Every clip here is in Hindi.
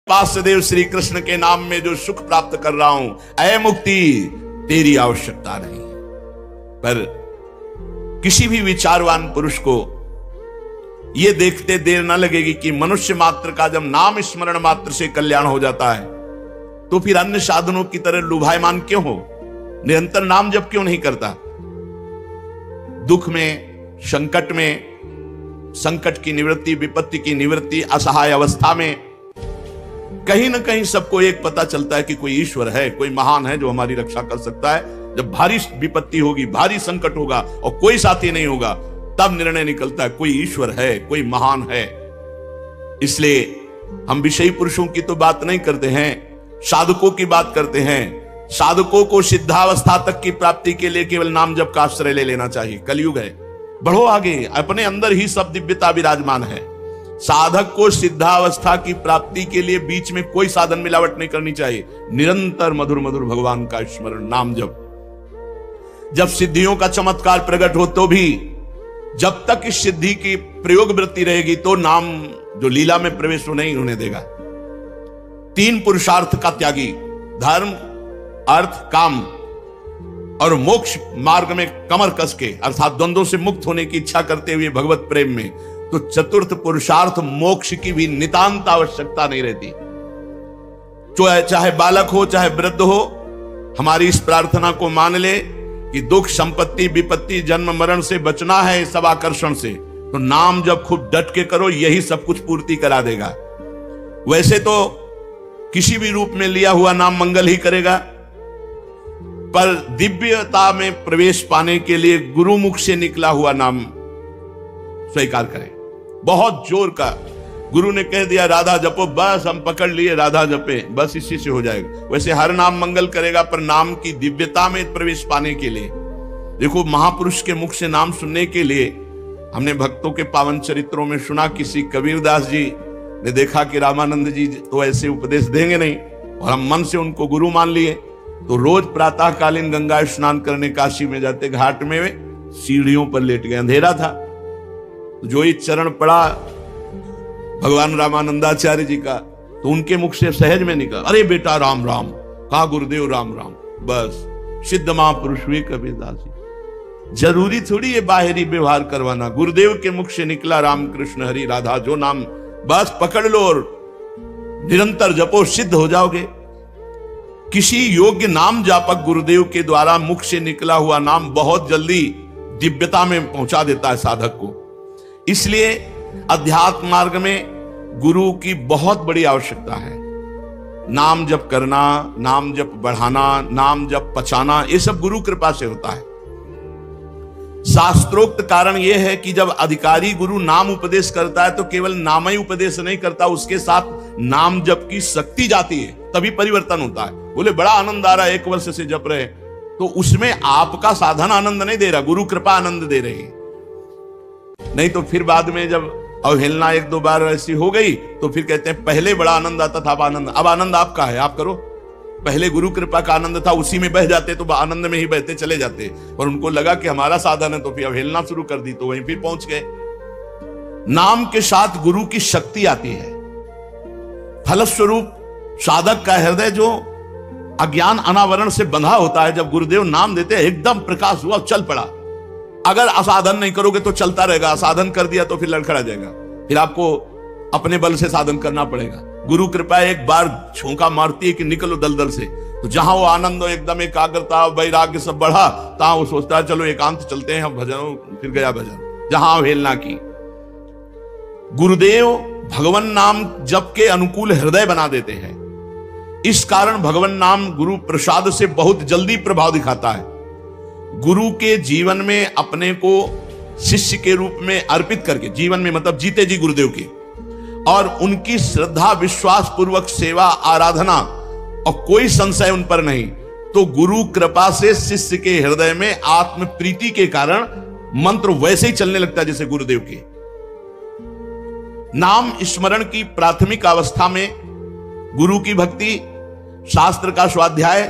वासुदेव श्री कृष्ण के नाम में जो सुख प्राप्त कर रहा हूं, ऐ मुक्ति तेरी आवश्यकता नहीं। पर किसी भी विचारवान पुरुष को यह देखते देर न लगेगी कि मनुष्य मात्र का जब नाम स्मरण मात्र से कल्याण हो जाता है तो फिर अन्य साधनों की तरह लुभायमान क्यों हो, निरंतर नाम जप क्यों नहीं करता। दुख में, संकट में, संकट की निवृत्ति, विपत्ति की निवृत्ति, असहाय अवस्था में कहीं ना कहीं सबको एक पता चलता है कि कोई ईश्वर है, कोई महान है जो हमारी रक्षा कर सकता है। जब भारी विपत्ति होगी, भारी संकट होगा और कोई साथी नहीं होगा, तब निर्णय निकलता है कोई ईश्वर है, कोई महान है। इसलिए हम विषयी पुरुषों की तो बात नहीं करते हैं, साधकों की बात करते हैं। साधकों को सिद्धावस्था तक की प्राप्ति के लिए केवल नाम जप का आश्रय ले लेना चाहिए। कलयुग है, बढ़ो आगे, अपने अंदर ही सब दिव्यता विराजमान है। साधक को सिद्धावस्था की प्राप्ति के लिए बीच में कोई साधन मिलावट नहीं करनी चाहिए। निरंतर मधुर मधुर भगवान का स्मरण, नाम जप। जब सिद्धियों का चमत्कार प्रकट हो तो भी जब तक इस सिद्धि की प्रयोग वृत्ति रहेगी तो नाम जो लीला में प्रवेश हो नहीं होने देगा। तीन पुरुषार्थ का त्यागी, धर्म, अर्थ, काम और मोक्ष मार्ग में कमर कस के अर्थात द्वंद्वों से मुक्त होने की इच्छा करते हुए भगवत प्रेम में, तो चतुर्थ पुरुषार्थ मोक्ष की भी नितांत आवश्यकता नहीं रहती। चाहे बालक हो चाहे वृद्ध हो, हमारी इस प्रार्थना को मान ले कि दुख, संपत्ति, विपत्ति, जन्म मरण से बचना है, सब आकर्षण से, तो नाम जब खूब डट के करो, यही सब कुछ पूर्ति करा देगा। वैसे तो किसी भी रूप में लिया हुआ नाम मंगल ही करेगा, पर दिव्यता में प्रवेश पाने के लिए गुरुमुख से निकला हुआ नाम स्वीकार करें। बहुत जोर का गुरु ने कह दिया राधा जपो, बस हम पकड़ लिए राधा जपे, बस इसी से हो जाएगा। वैसे हर नाम मंगल करेगा, पर नाम की दिव्यता में प्रवेश पाने के लिए, देखो महापुरुष के मुख से नाम सुनने के लिए हमने भक्तों के पावन चरित्रों में सुना, किसी कबीरदास जी ने देखा कि रामानंद जी तो ऐसे उपदेश देंगे नहीं, और हम मन से उनको गुरु मान लिए, तो रोज प्रातःकालीन गंगा स्नान करने काशी में जाते, घाट में सीढ़ियों पर लेट गए, अंधेरा था, जो ही चरण पड़ा भगवान रामानंदाचार्य जी का, तो उनके मुख से सहज में निकला, अरे बेटा राम राम, कहा गुरुदेव राम राम। बस सिद्ध महापुरुष हुए कबीरदास जी। जरूरी थोड़ी ये बाहरी व्यवहार करवाना, गुरुदेव के मुख से निकला राम कृष्ण हरि राधा जो नाम, बस पकड़ लो और निरंतर जपो, सिद्ध हो जाओगे। किसी योग्य नाम जापक गुरुदेव के द्वारा मुख से निकला हुआ नाम बहुत जल्दी दिव्यता में पहुंचा देता है साधक को। इसलिए अध्यात्म मार्ग में गुरु की बहुत बड़ी आवश्यकता है। नाम जप करना, नाम जप बढ़ाना, नाम जप पचाना, ये सब गुरु कृपा से होता है। शास्त्रोक्त कारण यह है कि जब अधिकारी गुरु नाम उपदेश करता है तो केवल नाम ही उपदेश नहीं करता, उसके साथ नाम जप की शक्ति जाती है, तभी परिवर्तन होता है। बोले बड़ा आनंद आ रहा है, 1 वर्ष से जप रहे, तो उसमें आपका साधन आनंद नहीं दे रहा, गुरु कृपा आनंद दे रही है। नहीं तो फिर बाद में जब अवहेलना 1-2 बार ऐसी हो गई तो फिर कहते हैं पहले बड़ा आनंद आता था, अब आनंद आपका है, आप करो। पहले गुरु कृपा का आनंद था, उसी में बह जाते तो आनंद में ही बहते चले जाते, और उनको लगा कि हमारा साधन है तो फिर अवहेलना शुरू कर दी, तो वहीं फिर पहुंच गए। नाम के साथ गुरु की शक्ति आती है। फलस्वरूप साधक का हृदय जो अज्ञान अनावरण से बंधा होता है, जब गुरुदेव नाम देते हैं एकदम प्रकाश हुआ, चल पड़ा। अगर असाधन नहीं करोगे तो चलता रहेगा, असाधन कर दिया तो फिर लड़खड़ा जाएगा, फिर आपको अपने बल से साधन करना पड़ेगा। गुरु कृपा एक बार झोंका मारती है कि निकलो दलदल से, तो जहां वो आनंद एकदम एकाग्रता वैराग्य सब बढ़ा, तहां वो सोचता है चलो एकांत चलते हैं, भजन, फिर गया भजन, जहां अवहेलना की। गुरुदेव भगवान नाम जप के अनुकूल हृदय बना देते हैं। इस कारण भगवान नाम गुरु प्रसाद से बहुत जल्दी प्रभाव दिखाता है। गुरु के जीवन में अपने को शिष्य के रूप में अर्पित करके, जीवन में मतलब जीते जी गुरुदेव की, और उनकी श्रद्धा विश्वास पूर्वक सेवा आराधना और कोई संशय उन पर नहीं, तो गुरु कृपा से शिष्य के हृदय में आत्म प्रीति के कारण मंत्र वैसे ही चलने लगता है जैसे गुरुदेव के। नाम स्मरण की प्राथमिक अवस्था में गुरु की भक्ति, शास्त्र का स्वाध्याय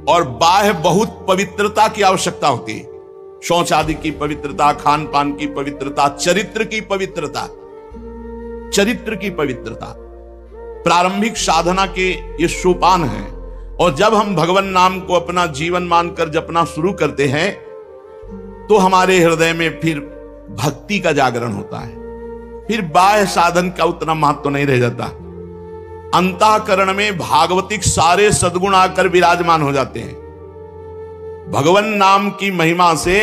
और बाह्य बहुत पवित्रता की आवश्यकता होती है। शौच आदि की पवित्रता, खान पान की पवित्रता, चरित्र की पवित्रता, चरित्र की पवित्रता। प्रारंभिक साधना के ये सोपान हैं। और जब हम भगवान नाम को अपना जीवन मानकर जपना शुरू करते हैं तो हमारे हृदय में फिर भक्ति का जागरण होता है। फिर बाह्य साधन का उतना महत्व नहीं रह जाता। अंतःकरण में भागवतिक सारे सद्गुण आकर विराजमान हो जाते हैं। भगवान नाम की महिमा से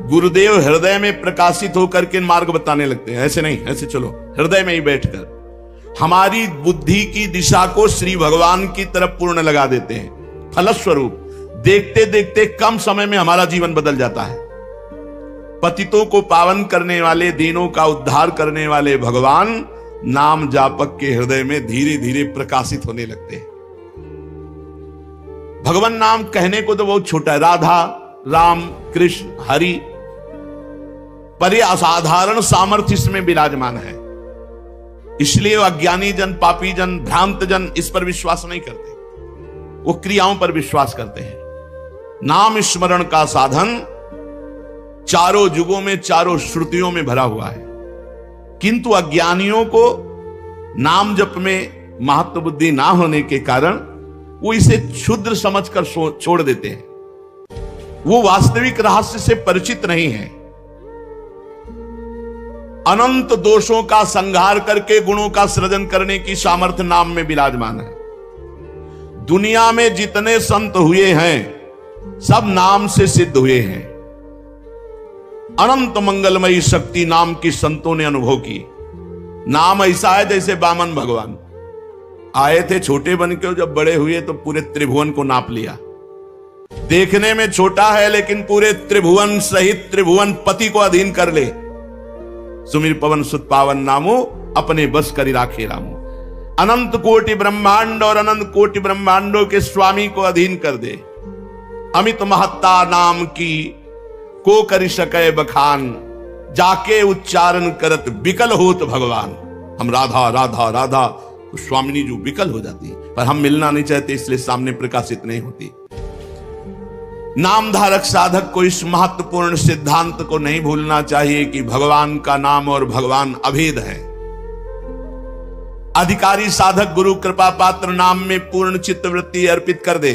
गुरुदेव हृदय में प्रकाशित होकर के मार्ग बताने लगते हैं। ऐसे नहीं, ऐसे चलो, हृदय में ही बैठकर हमारी बुद्धि की दिशा को श्री भगवान की तरफ पूर्ण लगा देते हैं। फलस्वरूप देखते देखते कम समय में हमारा जीवन बदल जाता है। पतितों को पावन करने वाले, दीनों का उद्धार करने वाले भगवान नाम जापक के हृदय में धीरे धीरे प्रकाशित होने लगते हैं। भगवान नाम कहने को तो बहुत छोटा है, राधा, राम, कृष्ण, हरि, पर यह असाधारण सामर्थ्य इसमें विराजमान है। इसलिए अज्ञानी जन, पापी जन, भ्रांत जन इस पर विश्वास नहीं करते, वो क्रियाओं पर विश्वास करते हैं। नाम स्मरण का साधन चारों युगों में, चारों श्रुतियों में भरा हुआ है, किंतु अज्ञानियों को नाम जप में महत्व बुद्धि ना होने के कारण वो इसे क्षुद्र समझकर छोड़ देते हैं। वो वास्तविक रहस्य से परिचित नहीं है। अनंत दोषों का संहार करके गुणों का सृजन करने की सामर्थ्य नाम में विराजमान है। दुनिया में जितने संत हुए हैं सब नाम से सिद्ध हुए हैं। अनंत मंगलमयी शक्ति नाम की संतों ने अनुभव की। नाम ऐसा है जैसे वामन भगवान आए थे छोटे बन के, जब बड़े हुए तो पूरे त्रिभुवन को नाप लिया। देखने में छोटा है लेकिन पूरे त्रिभुवन सहित त्रिभुवन पति को अधीन कर ले। सुमिर पवन सुत पावन नामो, अपने बस करी राखे रामो। अनंत कोटि ब्रह्मांड और अनंत कोटि ब्रह्मांडों के स्वामी को अधीन कर दे। अमित महत्ता नाम की को करी सके बखान, जाके उच्चारण करत विकल होत भगवान। हम राधा राधा राधा तो स्वामिनी जो विकल हो जाती, पर हम मिलना नहीं चाहते इसलिए सामने प्रकाशित नहीं होती। नाम धारक साधक को इस महत्वपूर्ण सिद्धांत को नहीं भूलना चाहिए कि भगवान का नाम और भगवान अभेद है। अधिकारी साधक गुरु कृपा पात्र नाम में पूर्ण चित्तवृत्ति अर्पित कर दे।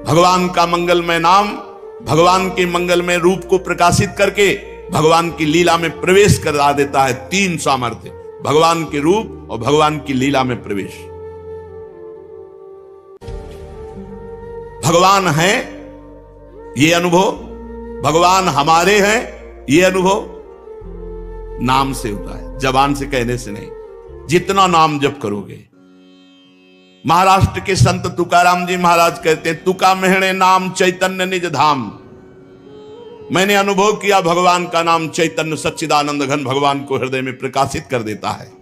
भगवान का मंगलमय नाम भगवान के मंगलमय रूप को प्रकाशित करके भगवान की लीला में प्रवेश करा देता है। तीन सामर्थ्य, भगवान के रूप और भगवान की लीला में प्रवेश। भगवान है ये अनुभव, भगवान हमारे हैं ये अनुभव नाम से होता है, जबान से कहने से नहीं। जितना नाम जप करोगे, महाराष्ट्र के संत तुकाराम जी महाराज कहते हैं, तुका मेहणे नाम चैतन्य निज धाम। मैंने अनुभव किया भगवान का नाम चैतन्य सच्चिदानंद घन भगवान को हृदय में प्रकाशित कर देता है।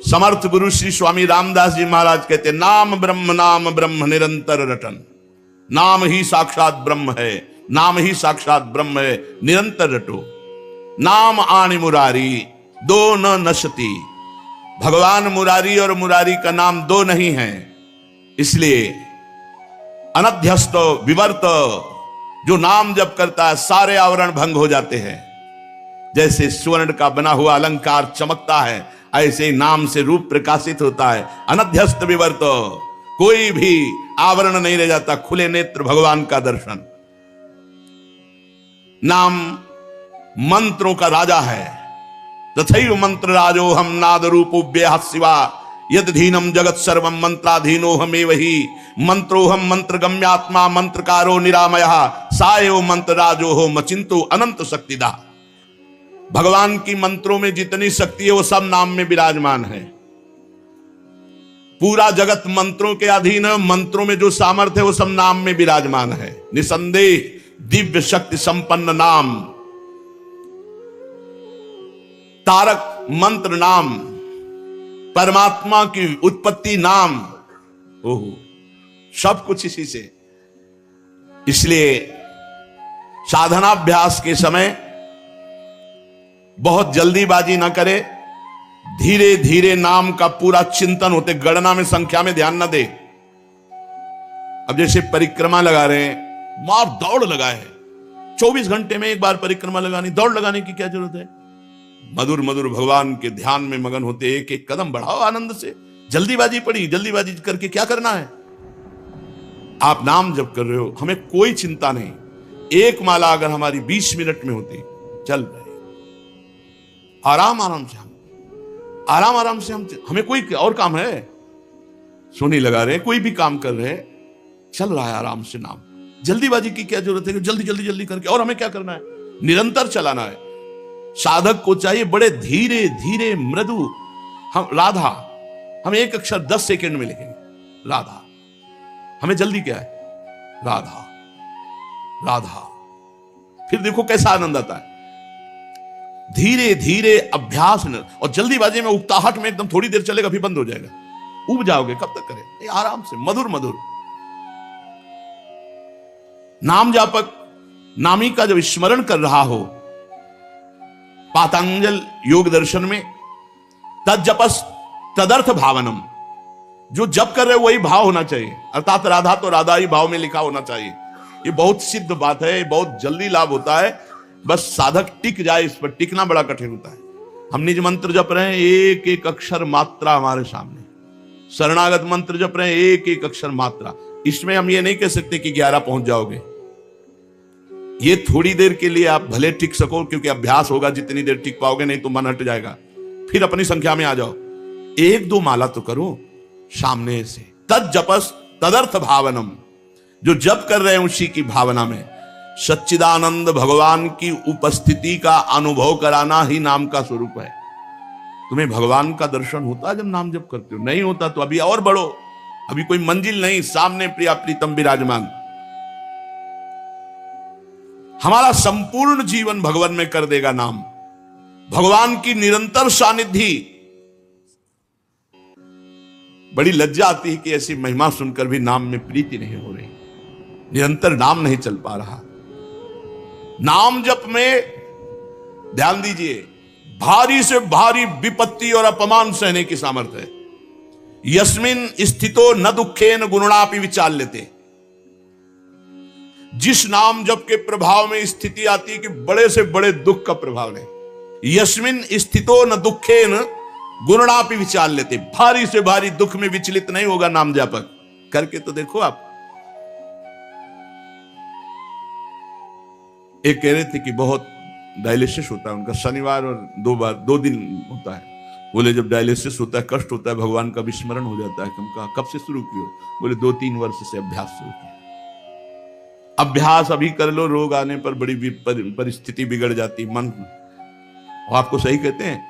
समर्थ गुरु श्री स्वामी रामदास जी महाराज कहते हैं, नाम ब्रह्म निरंतर रटन। नाम ही साक्षात ब्रह्म है, नाम ही साक्षात ब्रह्म है, निरंतर रटो। नाम आनि मुरारी दो न नशती। भगवान मुरारी और मुरारी का नाम दो नहीं है, इसलिए अनध्यस्त विवर्त जो नाम जप करता है सारे आवरण भंग हो जाते हैं। जैसे स्वर्ण का बना हुआ अलंकार चमकता है, ऐसे नाम से रूप प्रकाशित होता है। अनध्यस्त विवर्त, कोई भी आवरण नहीं रह जाता, खुले नेत्र भगवान का दर्शन। नाम मंत्रों का राजा है। तथैव मंत्र राजो हम नाद रूपो व्यह शिवा यद धीनम जगत सर्वम मंत्राधीनो हमेव ही मंत्रोहम मंत्र गम्यात्मा मंत्रकारो निरामयः सायो मंत्र राजो हो मचिंतो अनंत शक्तिदा। भगवान की मंत्रों में जितनी शक्ति है वो सब नाम में विराजमान है। पूरा जगत मंत्रों के अधीन है, मंत्रों में जो सामर्थ्य है वो सब नाम में विराजमान है। निसंदेह दिव्य शक्ति संपन्न नाम, तारक मंत्र नाम, परमात्मा की उत्पत्ति नाम, ओहो सब कुछ इसी से। इसलिए साधनाभ्यास के समय बहुत जल्दीबाजी ना करे, धीरे धीरे नाम का पूरा चिंतन होते, गणना में संख्या में ध्यान ना दे। अब जैसे परिक्रमा लगा रहे हैं, मार दौड़ लगाए है, 24 घंटे में एक बार परिक्रमा लगानी, दौड़ लगाने की क्या जरूरत है? मधुर मधुर भगवान के ध्यान में मगन होते, एक एक कदम बढ़ाओ आनंद से। जल्दीबाजी पड़ी, जल्दीबाजी करके क्या करना है? आप नाम जप कर रहे हो, हमें कोई चिंता नहीं। एक माला अगर हमारी 20 मिनट में होती, चल रहे आराम आराम से, हम आराम आराम से, हमें कोई और काम है? सोनी लगा रहे, कोई भी काम कर रहे, चल रहा है आराम से नाम। जल्दीबाजी की क्या जरूरत है कि जल्दी जल्दी जल्दी करके? और हमें क्या करना है? निरंतर चलाना है। साधक को चाहिए बड़े धीरे धीरे मृदु। हम राधा, हम एक अक्षर 10 सेकंड में लिखेंगे राधा। हमें जल्दी क्या है? राधा राधा। फिर देखो कैसा आनंद आता है। धीरे धीरे अभ्यास न, और जल्दीबाजी में उकताहट में एकदम थोड़ी देर चलेगा फिर बंद हो जाएगा, उब जाओगे। कब तक करें? आराम से मधुर मधुर। नाम जापक नामी का जब स्मरण कर रहा हो, पातंजल योग दर्शन में तज्जपस तदर्थ भावनम, जो जप कर रहे हो वही भाव होना चाहिए, अर्थात राधा तो राधा ही भाव में लिखा होना चाहिए। ये बहुत सिद्ध बात है, बहुत जल्दी लाभ होता है, बस साधक टिक जाए इस पर। टिकना बड़ा कठिन होता है। हम निज मंत्र जप रहे हैं, एक एक अक्षर मात्रा हमारे सामने। शरणागत मंत्र जप रहे हैं, एक एक अक्षर मात्रा। इसमें हम ये नहीं कह सकते कि 11 पहुंच जाओगे। ये थोड़ी देर के लिए आप भले टिक सको, क्योंकि अभ्यास होगा, जितनी देर टिक पाओगे, नहीं तो मन हट जाएगा। फिर अपनी संख्या में आ जाओ। 1-2 माला तो करो सामने से। तद जपस तदर्थ भावनम, जो जप कर रहे हैं उसी की भावना में सच्चिदानंद भगवान की उपस्थिति का अनुभव कराना ही नाम का स्वरूप है। तुम्हें भगवान का दर्शन होता है जब नाम जप करते हो? नहीं होता तो अभी और बढ़ो, अभी कोई मंजिल नहीं, सामने प्रिया प्रीतम विराजमान। हमारा संपूर्ण जीवन भगवान में कर देगा नाम। भगवान की निरंतर सानिध्य। बड़ी लज्जा आती है कि ऐसी महिमा सुनकर भी नाम में प्रीति नहीं हो रही, निरंतर नाम नहीं चल पा रहा। नाम जप में ध्यान दीजिए, भारी से भारी विपत्ति और अपमान सहने की सामर्थ्य है। यस्मिन स्थितो न दुखेन गुणापि विचार लेते। जिस नाम जप के प्रभाव में स्थिति आती है कि बड़े से बड़े दुख का प्रभाव नहीं, यस्मिन स्थितो न दुखेन गुणापि विचार लेते। भारी से भारी दुख में विचलित नहीं होगा नाम जापक। करके तो देखो आप। एक कह रहे थे कि बहुत डायलिसिस होता है उनका, शनिवार और 2 दिन होता है। बोले जब डायलिसिस होता है, कष्ट होता है, भगवान का विस्मरण हो जाता है। हम कहा कब से शुरू किया? बोले 2-3 वर्ष से अभ्यास शुरू किया। अभ्यास अभी कर लो, रोग आने पर बड़ी परिस्थिति बिगड़ जाती मन। और आपको सही कहते हैं,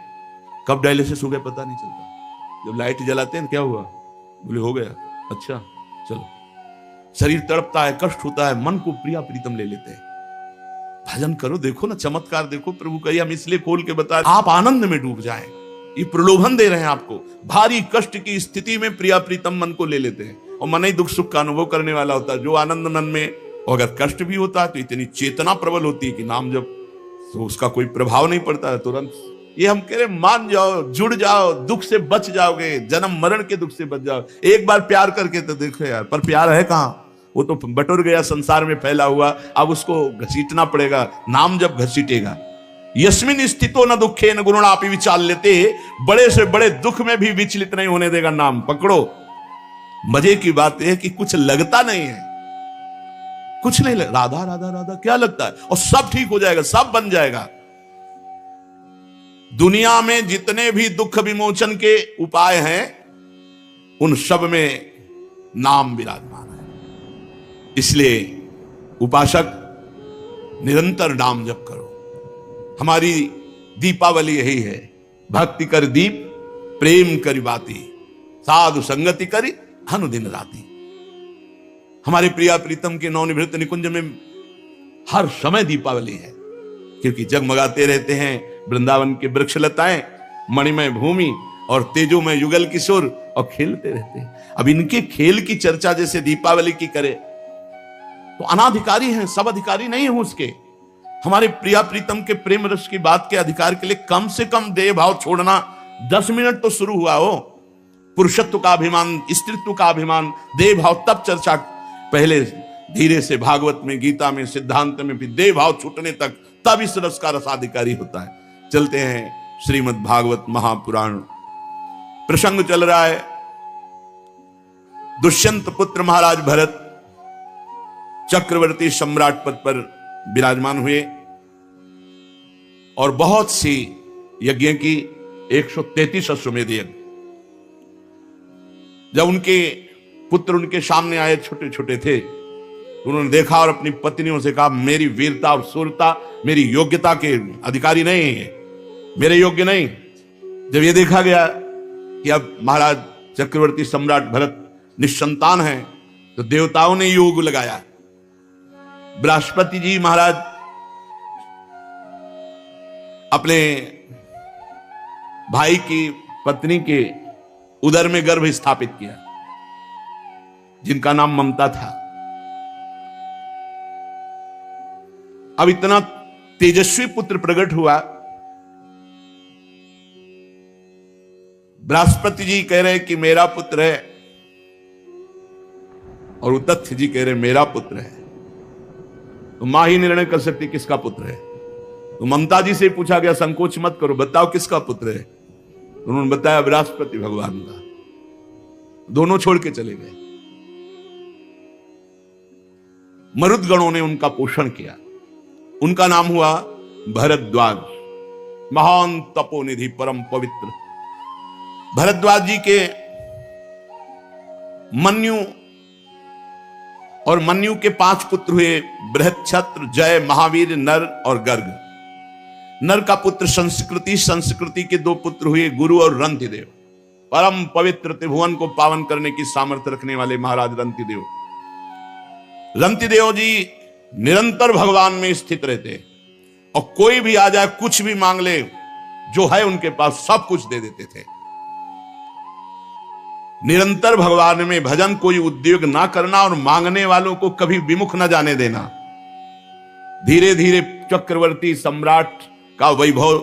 कब डायलिसिस हो गया पता नहीं चलता। जब लाइट जलाते हैं क्या हुआ? बोले हो गया। अच्छा चलो। शरीर तड़पता है, कष्ट होता है, मन को प्रिया प्रीतम ले लेते हैं। भजन करो, देखो ना चमत्कार देखो। प्रभु कहिए हम इसलिए खोल के बता, आप आनंद में डूब जाएं। ये प्रलोभन दे रहे हैं आपको। भारी कष्ट की स्थिति में प्रिया प्रीतम मन को ले लेते हैं, और मन ही दुख सुख का अनुभव करने वाला होता है। जो आनंद मन में, और अगर कष्ट भी होता है तो इतनी चेतना प्रबल होती है कि नाम जब तो उसका कोई प्रभाव नहीं पड़ता है तुरंत। ये हम कह रहे मान जाओ, जुड़ जाओ, दुख से बच जाओगे, जन्म मरण के दुख से बच जाओ। एक बार प्यार करके तो देखो यार, पर प्यार है कहां? वो तो बटोर गया, संसार में फैला हुआ। अब उसको घसीटना पड़ेगा। नाम जब घसीटेगा। यस्मिन स्थितो न दुखे न गुणापि विचार लेते। बड़े से बड़े दुख में भी विचलित नहीं होने देगा नाम। पकड़ो। मजे की बात यह है कि कुछ लगता नहीं है, कुछ नहीं लग, राधा राधा राधा क्या लगता है? और सब ठीक हो जाएगा, सब बन जाएगा। दुनिया में जितने भी दुख विमोचन के उपाय हैं, उन सब में नाम विराजमान है। इसलिए उपासक निरंतर नाम जप करो। हमारी दीपावली यही है, भक्ति कर दीप प्रेम करी बाती, साधु संगति करी अनुदिन राती। हमारे प्रिया प्रीतम के नवनिवृत्त निकुंज में हर समय दीपावली है, क्योंकि जगमगाते रहते हैं वृंदावन के वृक्ष लताएं, मणिमय भूमि और तेजोमय युगल किशोर, और खेलते रहते हैं। अब इनके खेल की चर्चा जैसे दीपावली की करे तो अनाधिकारी हैं, सब अधिकारी नहीं है उसके। हमारे प्रिया प्रीतम के प्रेम रस की बात के अधिकार के लिए कम से कम देह भाव छोड़ना 10 मिनट तो शुरू हुआ हो। पुरुषत्व का अभिमान, स्त्रीत्व का अभिमान, देह भाव तब चर्चा, पहले धीरे से भागवत में, गीता में, सिद्धांत में, फिर देह भाव छूटने तक, तब इस रस का रसाधिकारी होता है। चलते हैं श्रीमद् भागवत महापुराण प्रसंग चल रहा है। दुष्यंत पुत्र महाराज भरत चक्रवर्ती सम्राट पद पर विराजमान हुए और बहुत सी यज्ञ की 133 अश्वमेध यज्ञ। जब उनके पुत्र उनके सामने आए, छोटे छोटे थे, उन्होंने देखा और अपनी पत्नियों से कहा, मेरी वीरता और शूरता मेरी योग्यता के अधिकारी नहीं है, मेरे योग्य नहीं। जब यह देखा गया कि अब महाराज चक्रवर्ती सम्राट भरत निसंतान हैं, तो देवताओं ने योग लगाया। बृहस्पति जी महाराज अपने भाई की पत्नी के उदर में गर्भ स्थापित किया, जिनका नाम ममता था। अब इतना तेजस्वी पुत्र प्रकट हुआ। बृहस्पति जी कह रहे कि मेरा पुत्र है, और उतथ्य जी कह रहे मेरा पुत्र है। तो मां ही निर्णय कर सकती किसका पुत्र है। तो ममता जी से पूछा गया, संकोच मत करो, बताओ किसका पुत्र है। उन्होंने बताया बृहस्पति भगवान का। दोनों छोड़ के चले गए। मरुदगणों ने उनका पोषण किया। उनका नाम हुआ भरद्वाज, महान तपोनिधि, परम पवित्र। भरद्वाज जी के मन्यु और मन्यु के 5 पुत्र हुए, बृहच्छत्र, जय, महावीर, नर और गर्ग। नर का पुत्र संस्कृति, संस्कृति के 2 पुत्र हुए, गुरु और रंतिदेव। परम पवित्र त्रिभुवन को पावन करने की सामर्थ्य रखने वाले महाराज रंतिदेव। रंतिदेव जी निरंतर भगवान में स्थित रहते, और कोई भी आ जाए, कुछ भी मांग ले, जो है उनके पास सब कुछ दे देते थे। निरंतर भगवान में भजन, कोई उद्योग ना करना और मांगने वालों को कभी विमुख न जाने देना। धीरे धीरे चक्रवर्ती सम्राट का वैभव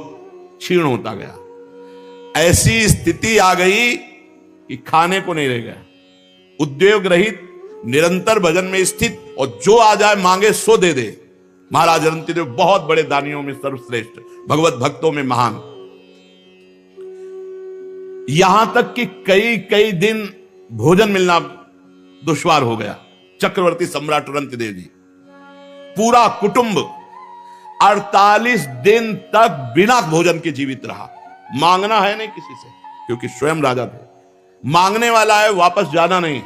क्षीण होता गया। ऐसी स्थिति आ गई कि खाने को नहीं रह गया। उद्योग रहित, निरंतर भजन में स्थित, और जो आ जाए मांगे सो दे दे। महाराज रंतिदेव बहुत बड़े दानियों में सर्वश्रेष्ठ, भगवत भक्तों में महान। यहां तक कि कई कई दिन भोजन मिलना दुश्वार हो गया। चक्रवर्ती सम्राट रंतिदेव जी, पूरा कुटुंब 48 दिन तक बिना भोजन के जीवित रहा। मांगना है नहीं किसी से, क्योंकि स्वयं राजा थे। मांगने वाला है, वापस जाना नहीं।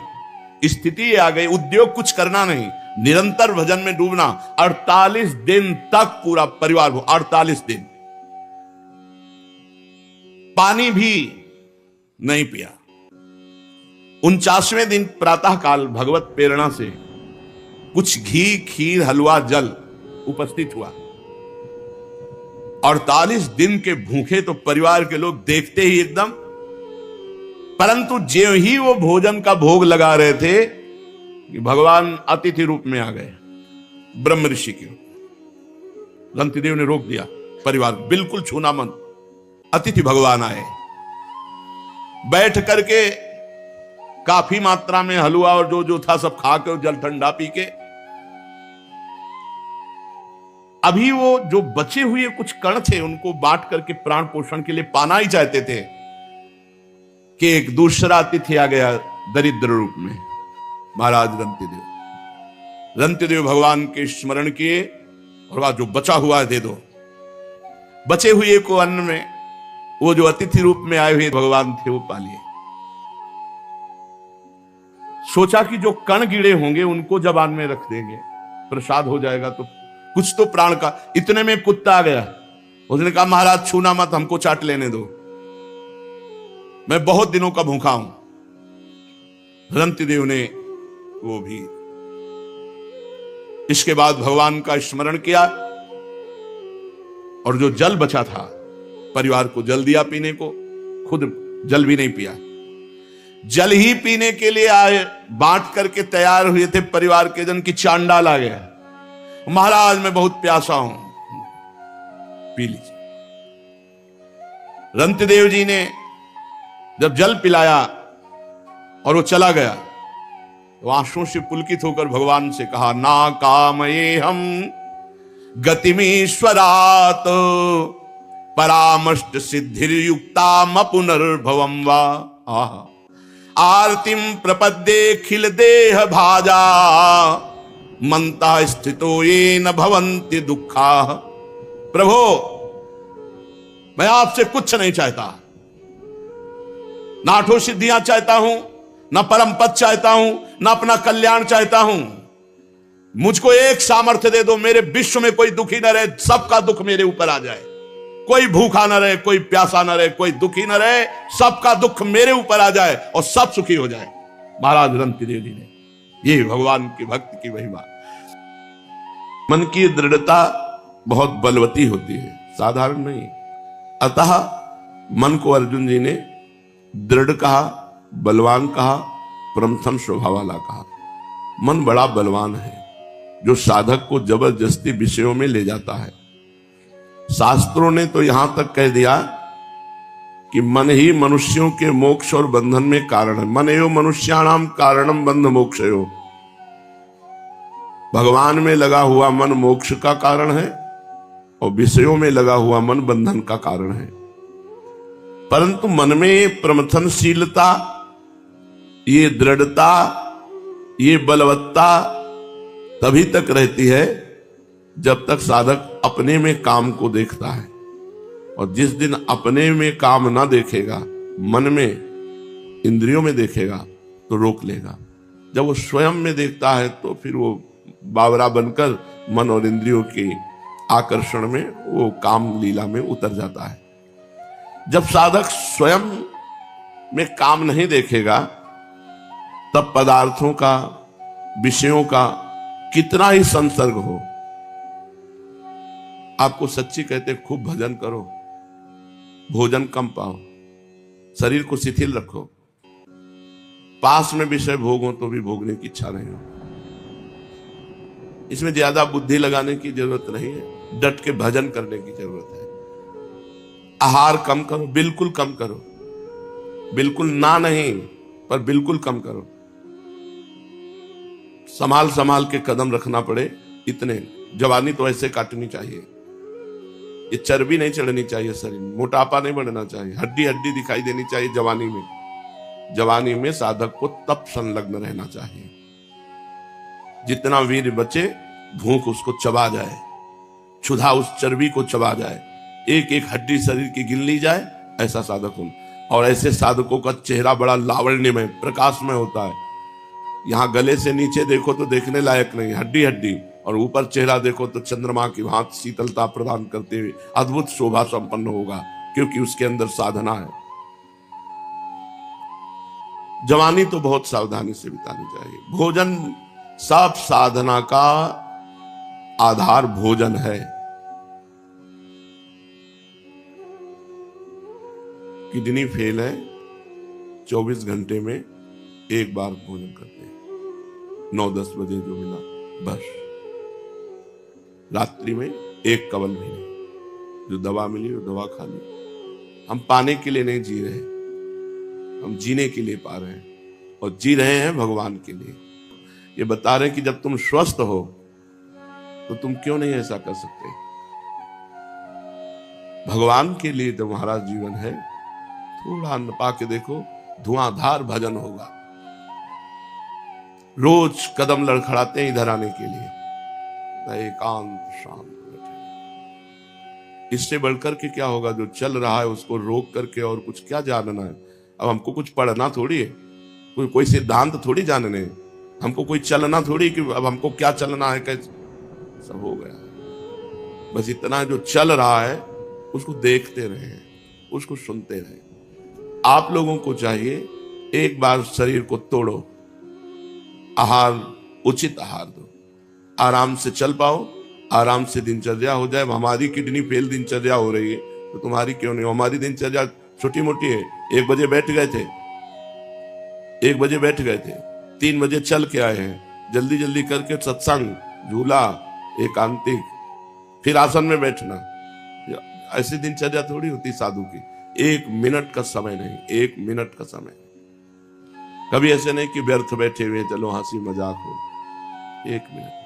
स्थिति आ गई, उद्योग कुछ करना नहीं, निरंतर भजन में डूबना। 48 दिन तक पूरा परिवार हो, 48 दिन पानी भी नहीं पिया। 49वें दिन प्रातः काल भगवत प्रेरणा से कुछ घी, खीर, हलवा, जल उपस्थित हुआ। 48 दिन के भूखे तो परिवार के लोग देखते ही एकदम, परंतु ज्यों ही वो भोजन का भोग लगा रहे थे कि भगवान अतिथि रूप में आ गए, ब्रह्म ऋषि के। रंतिदेव ने रोक दिया, परिवार बिल्कुल छूना मत। अतिथि भगवान आए, बैठ करके काफी मात्रा में हलवा और जो जो था सब खा के और जल ठंडा पी के, अभी वो जो बचे हुए कुछ कण थे उनको बांट करके प्राण पोषण के लिए पाना ही चाहते थे कि एक दूसरा अतिथि आ गया दरिद्र रूप में, महाराज रंतिदेव। रंतिदेव भगवान के स्मरण किए और वह जो बचा हुआ है दे दो। बचे हुए को अन्न में वो जो अतिथि रूप में आए हुए भगवान थे वो पा लिए। सोचा कि जो कण गिरे होंगे उनको जबान में रख देंगे, प्रसाद हो जाएगा तो कुछ तो प्राण का। इतने में कुत्ता आ गया, उसने कहा महाराज छूना मत, हमको चाट लेने दो, मैं बहुत दिनों का भूखा हूं। रंतिदेव ने वो भी। इसके बाद भगवान का स्मरण किया और जो जल बचा था परिवार को जल दिया पीने को, खुद जल भी नहीं पिया। जल ही पीने के लिए आए, बांट करके तैयार हुए थे परिवार के जन की चांडाल आ गया, महाराज मैं बहुत प्यासा हूं, पी लीजिए। रंतिदेव जी ने जब जल पिलाया और वो चला गया तो आंसुओं से पुलकित होकर भगवान से कहा, ना कामये हम गतिमीश्वरात परामष्ट सिद्धिर्युक्ता पुनर्भवम वा आरतिम प्रपद्ये खिल देह भाजा मंता स्थितो ये न भवन्ति दुखा। प्रभो, मैं आपसे कुछ नहीं चाहता, ना आठों सिद्धियां चाहता हूं, ना परम पद चाहता हूं, ना अपना कल्याण चाहता हूं। मुझको एक सामर्थ्य दे दो, मेरे विश्व में कोई दुखी न रहे, सबका दुख मेरे ऊपर आ जाए। कोई भूखा न रहे, कोई प्यासा न रहे, कोई दुखी न रहे, सबका दुख मेरे ऊपर आ जाए और सब सुखी हो जाए। महाराज रणधीर जी ने, ये भगवान की भक्ति की महिमा। मन की दृढ़ता बहुत बलवती होती है, साधारण नहीं। अतः मन को अर्जुन जी ने दृढ़ कहा, बलवान कहा, प्रमथन स्वभाव वाला कहा। मन बड़ा बलवान है, जो साधक को जबरदस्ती विषयों में ले जाता है। शास्त्रों ने तो यहां तक कह दिया कि मन ही मनुष्यों के मोक्ष और बंधन में कारण है। मन एवं मनुष्याणाम कारणम बंध मोक्षयो। भगवान में लगा हुआ मन मोक्ष का कारण है और विषयों में लगा हुआ मन बंधन का कारण है। परंतु मन में प्रमथनशीलता, ये दृढ़ता, ये बलवत्ता तभी तक रहती है जब तक साधक अपने में काम को देखता है। और जिस दिन अपने में काम ना देखेगा, मन में, इंद्रियों में देखेगा, तो रोक लेगा। जब वो स्वयं में देखता है तो फिर वो बावरा बनकर मन और इंद्रियों के आकर्षण में वो काम लीला में उतर जाता है। जब साधक स्वयं में काम नहीं देखेगा, तब पदार्थों का, विषयों का कितना ही संसर्ग हो। आपको सच्ची कहते खूब भजन करो, भोजन कम पाओ, शरीर को शिथिल रखो, पास में विषय भोग हो तो भी भोगने की इच्छा नहीं हो। इसमें ज्यादा बुद्धि लगाने की जरूरत नहीं है, डट के भजन करने की जरूरत है। आहार कम करो, बिल्कुल कम करो, बिल्कुल ना नहीं, पर बिल्कुल कम करो। संभाल संभाल के कदम रखना पड़े इतने। जवानी तो ऐसे काटनी चाहिए, ये चर्बी नहीं चढ़नी चाहिए शरीर में, मोटापा नहीं बढ़ना चाहिए, हड्डी हड्डी दिखाई देनी चाहिए जवानी में। जवानी में साधक को तप संलग्न रहना चाहिए, जितना वीर बचे भूख उसको चबा जाए, क्षुधा उस चर्बी को चबा जाए, एक एक हड्डी शरीर की गिन ली जाए, ऐसा साधक हो। और ऐसे साधकों का चेहरा बड़ा लावण्यमय, प्रकाशमय होता है। यहां गले से नीचे देखो तो देखने लायक नहीं, हड्डी हड्डी, और ऊपर चेहरा देखो तो चंद्रमा की भांति शीतलता प्रदान करते हुए अद्भुत शोभा संपन्न होगा, क्योंकि उसके अंदर साधना है। जवानी तो बहुत सावधानी से बितानी चाहिए। भोजन, सब साधना का आधार भोजन है। किडनी फेल है, 24 घंटे में एक बार भोजन करते हैं, 9-10 बजे जो मिला बस। रात्रि में एक कवल भी नहीं, जो दवा मिली वो दवा खा ली। हम पाने के लिए नहीं जी रहे, हम जीने के लिए पा रहे हैं, और जी रहे हैं भगवान के लिए। ये बता रहे हैं कि जब तुम स्वस्थ हो तो तुम क्यों नहीं ऐसा कर सकते। भगवान के लिए जब तुम्हारा जीवन है, थोड़ा अन्न पा के देखो, धुआंधार भजन होगा। रोज कदम लड़खड़ाते हैं इधर आने के लिए, एकांत शांत बैठे। इससे बढ़कर के क्या होगा? जो चल रहा है उसको रोक करके और कुछ क्या जानना है। अब हमको कुछ पढ़ना थोड़ी है, कोई सिद्धांत थोड़ी जानने हैं, हमको कोई चलना थोड़ी कि अब हमको क्या चलना है, कैसे। सब हो गया, बस इतना जो चल रहा है उसको देखते रहे, उसको सुनते रहे। आप लोगों को चाहिए एक बार शरीर को तोड़ो, आहार, उचित आहार दो, आराम से चल पाओ, आराम से दिनचर्या हो जाए। हमारी किडनी फेल दिनचर्या हो रही है तो तुम्हारी क्यों नहीं? हमारी दिनचर्या छोटी मोटी है। 1 बजे बैठ गए थे, 1 बजे बैठ गए थे, 3 बजे चल के आए हैं, जल्दी जल्दी करके सत्संग, झूला, एकांतिक, फिर आसन में बैठना। ऐसी दिनचर्या थोड़ी होती साधु की। 1 मिनट का समय नहीं, 1 मिनट का समय। कभी ऐसे नहीं कि व्यर्थ बैठे हुए चलो हंसी मजाक हो। 1 मिनट।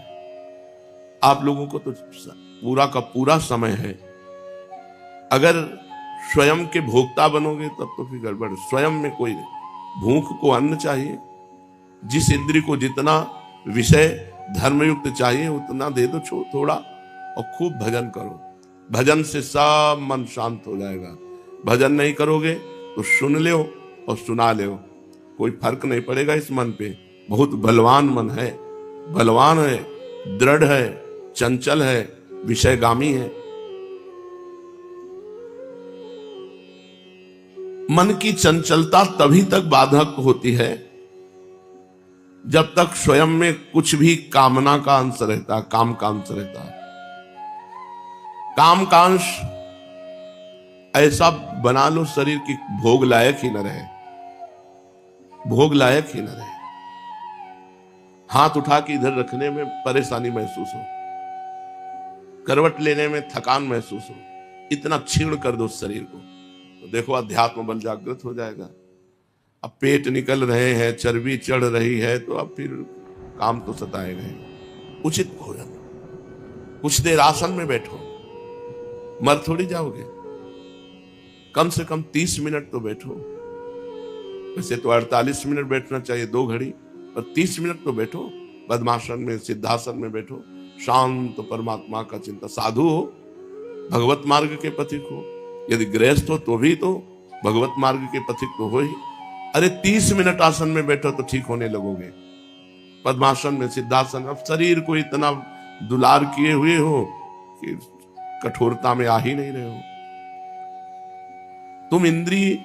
आप लोगों को तो पूरा का पूरा समय है अगर स्वयं के भोक्ता बनोगे तब तो फिर गड़बड़। स्वयं में कोई नहीं, भूख को अन्न चाहिए, जिस इंद्री को जितना विषय धर्मयुक्त चाहिए उतना दे दो थोड़ा, और खूब भजन करो। भजन से सब मन शांत हो जाएगा। भजन नहीं करोगे तो सुन लो और सुना लो, कोई फर्क नहीं पड़ेगा इस मन पे। बहुत बलवान मन है, बलवान है, दृढ़ है, चंचल है, विषयगामी है। मन की चंचलता तभी तक बाधक होती है जब तक स्वयं में कुछ भी कामना का अंश रहता है, काम का अंश रहता है। काम का अंश ऐसा बना लो शरीर की भोग लायक ही न रहे, भोग लायक ही न रहे। हाथ उठा के इधर रखने में परेशानी महसूस हो, करवट लेने में थकान महसूस हो, इतना क्षीण कर दो शरीर को, तो देखो अध्यात्म बल जागृत हो जाएगा। अब पेट निकल रहे हैं, चर्बी चढ़ रही है, तो अब फिर काम तो सताएगा ही। उचित भोजन, कुछ देर आसन में बैठो, मर थोड़ी जाओगे। कम से कम 30 मिनट तो बैठो। वैसे तो 48 मिनट बैठना चाहिए, 2 घड़ी, पर 30 मिनट तो बैठो। पद्मासन में, सिद्धासन में बैठो, शांत तो परमात्मा का चिंता। साधु हो, भगवत मार्ग के पथिक हो, यदि गृहस्थ हो तो भी तो भगवत मार्ग के पथिक तो हो ही। अरे 30 मिनट आसन में बैठो तो ठीक होने लगोगे। पद्मासन में, सिद्धासन, अब शरीर को इतना दुलार किए हुए हो कि कठोरता में आ ही नहीं रहे हो। तुम इंद्रिय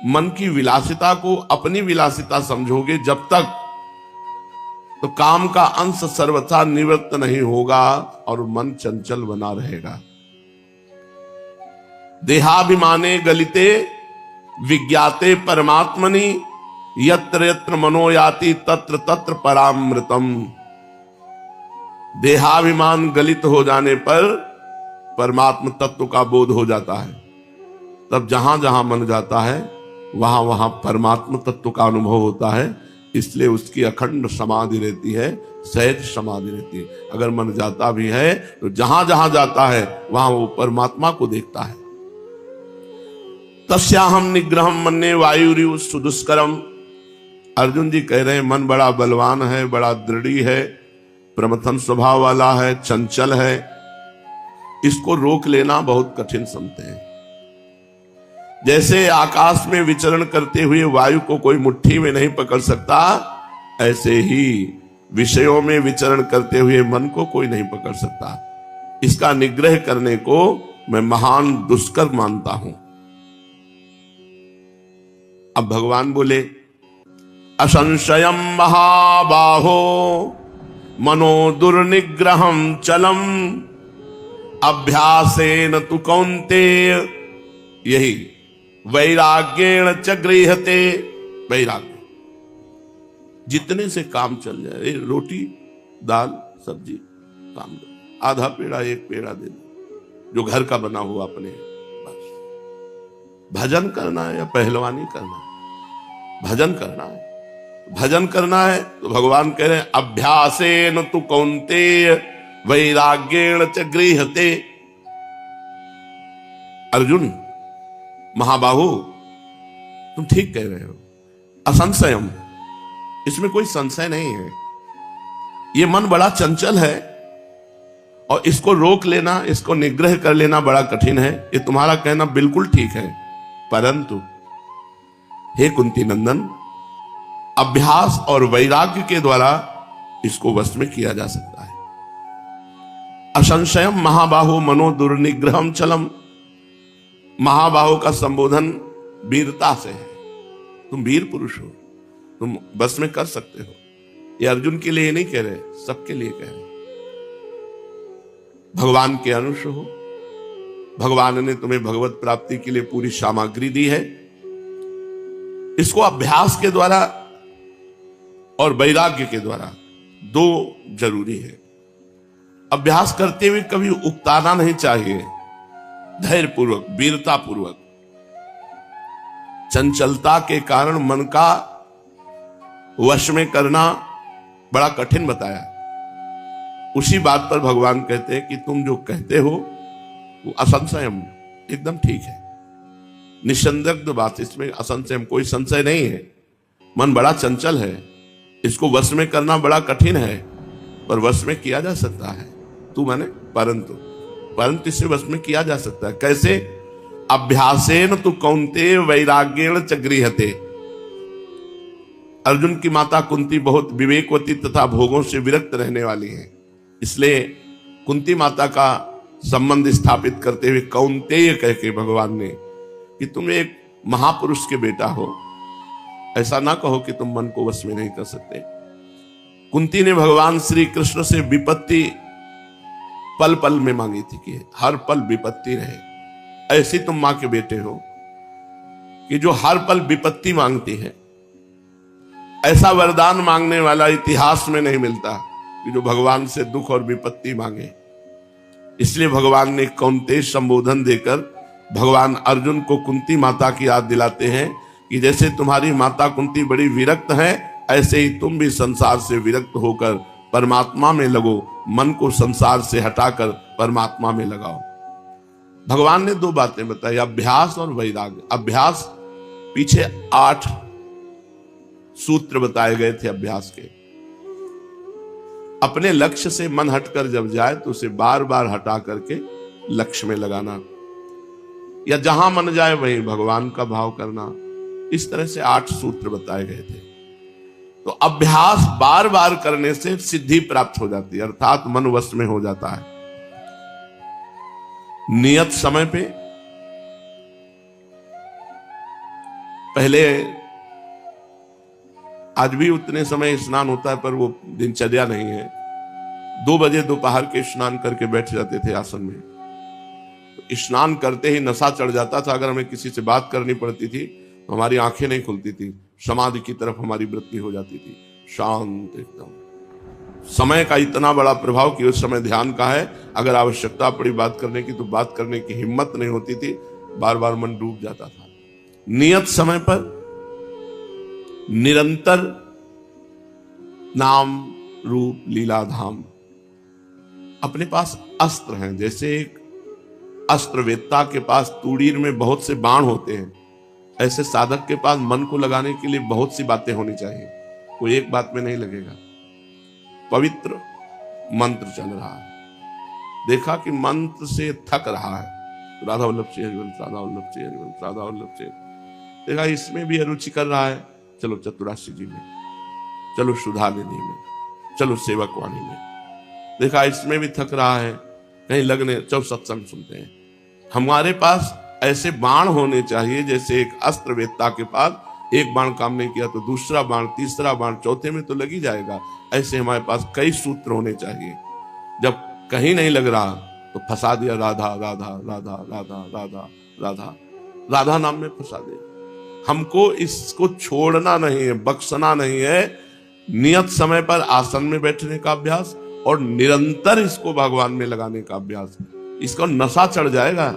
मन की विलासिता को अपनी विलासिता समझोगे जब तक, तो काम का अंश सर्वथा निवृत्त नहीं होगा और मन चंचल बना रहेगा। देहाभिमाने गलिते विज्ञाते परमात्मनि यत्र यत्र मनो याति तत्र तत्र परामृतम। देहाभिमान गलित हो जाने पर परमात्म तत्व का बोध हो जाता है। तब जहां जहां मन जाता है वहां वहां परमात्म तत्व का अनुभव होता है। इसलिए उसकी अखंड समाधि रहती है, सहज समाधि रहती है। अगर मन जाता भी है तो जहां जहां जाता है वहां वो परमात्मा को देखता है। तस्याहम निग्रहम मन्ये वायुरिव सुदुष्करम। अर्जुन जी कह रहे हैं मन बड़ा बलवान है, बड़ा दृढ़ी है, प्रमथन स्वभाव वाला है, चंचल है, इसको रोक लेना बहुत कठिन समझते हैं। जैसे आकाश में विचरण करते हुए वायु को कोई मुट्ठी में नहीं पकड़ सकता, ऐसे ही विषयों में विचरण करते हुए मन को कोई नहीं पकड़ सकता। इसका निग्रह करने को मैं महान दुष्कर मानता हूं। अब भगवान बोले, असंशयम महाबाहो मनो दुर्निग्रहम चलम अभ्यासेन तु कौन्तेय। यही वैराग्येण च गृह्यते। वैराग्य, जितने से काम चल जाए, रोटी दाल सब्जी काम दो, आधा पेड़ा एक पेड़ा दे दो, जो घर का बना हुआ अपने, बस। भजन करना है या पहलवानी करना है? भजन करना है। भजन करना है तो भगवान कह रहे हैं अभ्यासेन तु कौन्तेय वैराग्येण च गृह्यते। अर्जुन महाबाहु, तुम ठीक कह रहे हो। असंशयम, इसमें कोई संशय नहीं है। ये मन बड़ा चंचल है और इसको रोक लेना, इसको निग्रह कर लेना बड़ा कठिन है। ये तुम्हारा कहना बिल्कुल ठीक है, परंतु हे कुंती नंदन, अभ्यास और वैराग्य के द्वारा इसको वश में किया जा सकता है। असंशयम महाबाहो मनो दुर्निग्रहम चलम। महाबाहो का संबोधन वीरता से है। तुम वीर पुरुष हो, तुम बस में कर सकते हो। ये अर्जुन के लिए नहीं कह रहे, सबके लिए कह रहे। भगवान के अंश हो, भगवान ने तुम्हें भगवत प्राप्ति के लिए पूरी सामग्री दी है। इसको अभ्यास के द्वारा और वैराग्य के द्वारा, दो जरूरी है। अभ्यास करते हुए कभी उकताना नहीं चाहिए, धैर्य पूर्वक, वीरता पूर्वक। चंचलता के कारण मन का वश में करना बड़ा कठिन बताया। उसी बात पर भगवान कहते हैं कि तुम जो कहते हो वो असंशयम, एकदम ठीक है, निसंदिग्ध बात, इसमें असंशय कोई संशय नहीं है। मन बड़ा चंचल है, इसको वश में करना बड़ा कठिन है, पर वश में किया जा सकता है। तू माने परंतु इसे वश में किया जा सकता है। कैसे? अभ्यासेन तु कौन्तेय वैराग्येण च गृह्यते। अर्जुन की माता कुंती बहुत विवेकवती तथा भोगों से विरक्त रहने वाली है, इसलिए कुंती माता का संबंध स्थापित करते हुए कौन्तेय कह के भगवान ने कि तुम एक महापुरुष के बेटा हो, ऐसा ना कहो कि तुम मन को वश में नहीं कर सकते। कुंती ने भगवान श्री कृष्ण से विपत्ति पल पल में मांगी थी कि हर पल विपत्ति रहे। ऐसी तुम मां के बेटे हो कि जो हर पल विपत्ति मांगती है। ऐसा वरदान मांगने वाला इतिहास में नहीं मिलता कि जो भगवान से दुख और विपत्ति मांगे। इसलिए भगवान ने कौन्तेय संबोधन देकर भगवान अर्जुन को कुंती माता की याद दिलाते हैं कि जैसे तुम्हारी माता कुंती बड़ी विरक्त है, ऐसे ही तुम भी संसार से विरक्त होकर परमात्मा में लगो। मन को संसार से हटाकर परमात्मा में लगाओ। भगवान ने 2 बातें बताई, अभ्यास और वैराग्य। अभ्यास, पीछे 8 सूत्र बताए गए थे अभ्यास के। अपने लक्ष्य से मन हटकर जब जाए तो उसे बार बार हटा करके लक्ष्य में लगाना, या जहां मन जाए वहीं भगवान का भाव करना। इस तरह से 8 सूत्र बताए गए थे। तो अभ्यास बार बार करने से सिद्धि प्राप्त हो जाती है, अर्थात मन वश में हो जाता है। नियत समय पे, पहले आज भी उतने समय स्नान होता है पर वो दिनचर्या नहीं है। 2 बजे दोपहर के स्नान करके बैठ जाते थे आसन में। तो स्नान करते ही नशा चढ़ जाता था। अगर हमें किसी से बात करनी पड़ती थी तो हमारी आंखें नहीं खुलती थी, समाधि की तरफ हमारी वृत्ति हो जाती थी, शांत एकदम। समय का इतना बड़ा प्रभाव कि उस समय ध्यान का है। अगर आवश्यकता पड़ी बात करने की तो बात करने की हिम्मत नहीं होती थी, बार बार मन डूब जाता था। नियत समय पर निरंतर नाम रूप लीला धाम। अपने पास अस्त्र हैं, जैसे एक अस्त्रवेत्ता के पास तूड़ीर में बहुत से बाण होते हैं, ऐसे साधक के पास मन को लगाने के लिए बहुत सी बातें होनी चाहिए। कोई एक बात में नहीं लगेगा। पवित्र मंत्र चल रहा है, देखा कि मंत्र से थक रहा है, राधा वल्लभ से हरिवंश, राधा वल्लभ से हरिवंश, राधा वल्लभ से, देखा इसमें भी अरुचि कर रहा है, चलो चतुराशी जी में, चलो सुधानिधि में, चलो सेवक वाणी में। देखा इसमें भी थक रहा है, कहीं लगने, चलो सत्संग सुनते हैं। हमारे पास ऐसे बाण होने चाहिए, जैसे एक अस्त्रवेत्ता के पास एक बाण काम नहीं किया तो दूसरा बाण, तीसरा बाण, चौथे में तो लग ही जाएगा। ऐसे हमारे पास कई सूत्र होने चाहिए। जब कहीं नहीं लग रहा तो फंसा दिया राधा राधा राधा राधा राधा राधा, राधा नाम में फंसा दिया। हमको इसको छोड़ना नहीं है, बख्शना नहीं है। नियत समय पर आसन में बैठने का अभ्यास और निरंतर इसको भगवान में लगाने का अभ्यास। इसको नशा चढ़ जाएगा,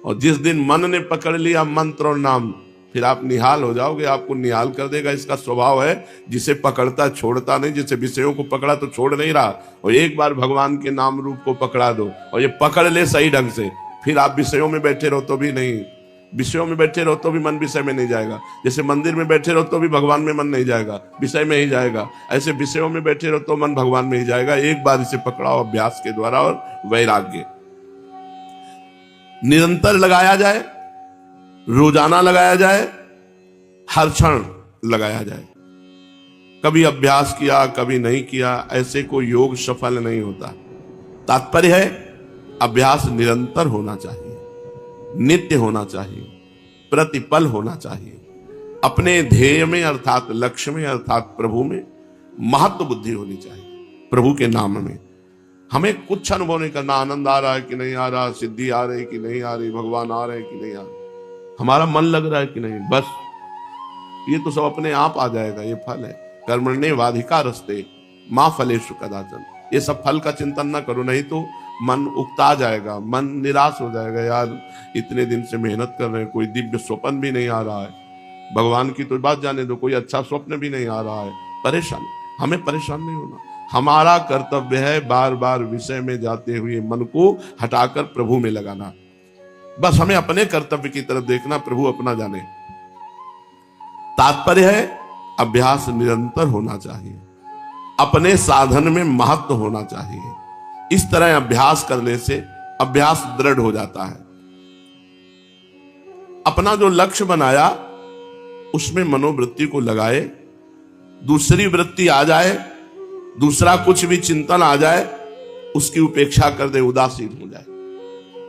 और जिस दिन मन ने पकड़ लिया मंत्र और नाम, फिर आप निहाल हो जाओगे, आपको निहाल कर देगा। इसका स्वभाव है, जिसे पकड़ता छोड़ता नहीं, जिसे विषयों को पकड़ा तो छोड़ नहीं रहा। और एक बार भगवान के नाम रूप को पकड़ा दो और ये पकड़ ले सही ढंग से, फिर आप विषयों में बैठे रहो तो भी नहीं, विषयों में बैठे रहो तो भी मन विषय में नहीं जाएगा। जैसे मंदिर में बैठे रहो तो भी भगवान में मन नहीं जाएगा, विषय में ही जाएगा। ऐसे विषयों में बैठे रहो तो मन भगवान में ही जाएगा। एक बार इसे पकड़ाओ अभ्यास के द्वारा, और वैराग्य निरंतर लगाया जाए, रोजाना लगाया जाए, हर क्षण लगाया जाए। कभी अभ्यास किया कभी नहीं किया, ऐसे कोई योग सफल नहीं होता। तात्पर्य है अभ्यास निरंतर होना चाहिए, नित्य होना चाहिए, प्रतिपल होना चाहिए। अपने ध्येय में अर्थात लक्ष्य में अर्थात प्रभु में महत्व बुद्धि होनी चाहिए। प्रभु के नाम में हमें कुछ अनुभव नहीं करना, आनंद आ रहा है कि नहीं आ रहा, सिद्धि आ रही कि नहीं आ रही, भगवान आ रहे कि नहीं आ रहे, हमारा मन लग रहा है कि नहीं, बस ये तो सब अपने आप आ जाएगा। ये फल है, कर्मण्येवाधिकार रस्ते मां फलेषु कदाचन। ये सब फल का चिंतन ना करो, नहीं तो मन उकता जाएगा, मन निराश हो जाएगा। यार इतने दिन से मेहनत कर रहे हैं, कोई दिव्य स्वप्न भी नहीं आ रहा है, भगवान की तो बात जाने दो, कोई अच्छा स्वप्न भी नहीं आ रहा है, परेशान। हमें परेशान नहीं होना। हमारा कर्तव्य है बार बार विषय में जाते हुए मन को हटाकर प्रभु में लगाना। बस हमें अपने कर्तव्य की तरफ देखना, प्रभु अपना जाने। तात्पर्य है अभ्यास निरंतर होना चाहिए, अपने साधन में महत्व होना चाहिए। इस तरह अभ्यास करने से अभ्यास दृढ़ हो जाता है। अपना जो लक्ष्य बनाया उसमें मनोवृत्ति को लगाए, दूसरी वृत्ति आ जाए, दूसरा कुछ भी चिंतन आ जाए, उसकी उपेक्षा कर दे, उदासीन हो जाए।